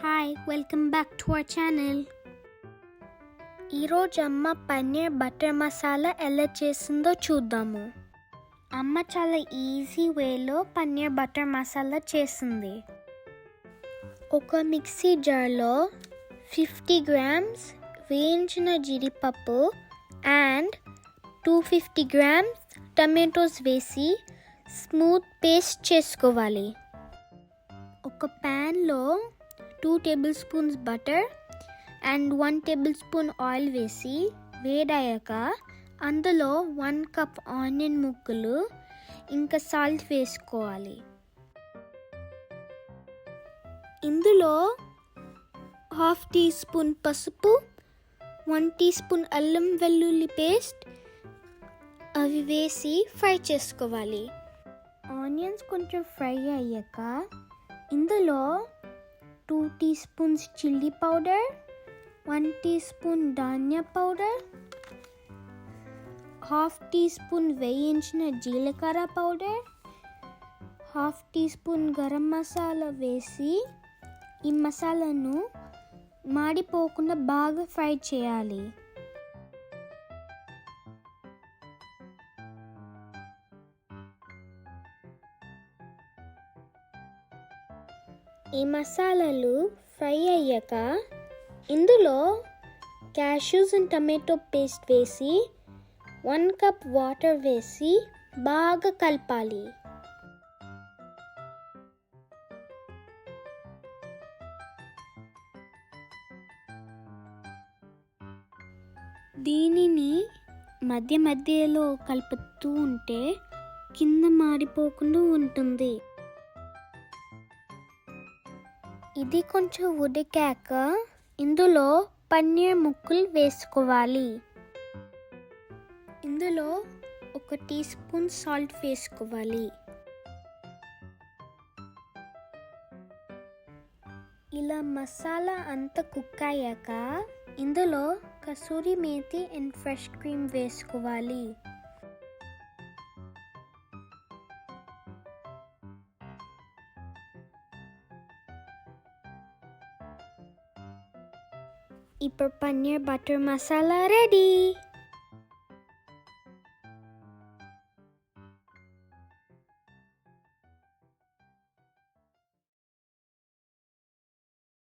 Hi welcome back to our channel. ఈరోజు అమ్మ paneer butter masala ఎలా చేసిందో చూద్దాము. అమ్మ చాలా ఈజీ వేలో పన్నీర్ బటర్ మసాలా చేసింది. ఒక మిక్సీ జార్లో 50 grams వేయించిన జీడిపప్పు అండ్ 250 grams టమాటోస్ వేసి స్మూత్ పేస్ట్ చేసుకోవాలి. ఒక ప్యాన్లో 2 tablespoons butter and 1 tablespoon oil వేసి వేడయ్యాక అందులో 1 cup ఆనియన్ ముక్కలు ఇంకా సాల్ట్ వేసుకోవాలి. ఇందులో 1/2 teaspoon పసుపు, 1 teaspoon అల్లం వెల్లుల్లి పేస్ట్ అవి వేసి ఫ్రై చేసుకోవాలి. ఆనియన్స్ కొంచెం ఫ్రై అయ్యాక ఇందులో 2 teaspoons చిల్లీ పౌడర్, 1 teaspoon ధనియా పౌడర్, 1/2 teaspoon వేయించిన జీలకర్ర పౌడర్, 1/2 teaspoon గరం మసాలా వేసి ఈ మసాలాను మాడిపోకుండా బాగా ఫ్రై చేయాలి. ఈ మసాలాలు ఫ్రై అయ్యాక ఇందులో క్యాష్యూస్ అండ్ టమాటో పేస్ట్ వేసి 1 cup వాటర్ వేసి బాగా కలపాలి. దీనిని మధ్య మధ్యలో కలుపుతూ ఉంటే కింద మాడిపోకుండా ఉంటుంది. ఇది కొంచెం ఉడికాక ఇందులో పన్నీర్ ముక్కలు వేసుకోవాలి. ఇందులో 1 teaspoon సాల్ట్ వేసుకోవాలి. ఇలా మసాలా అంతా కుక్ అయ్యాక ఇందులో kasuri methi and fresh cream వేసుకోవాలి. ఇప్పుడు పన్నీర్ బటర్ మసాలా రెడీ.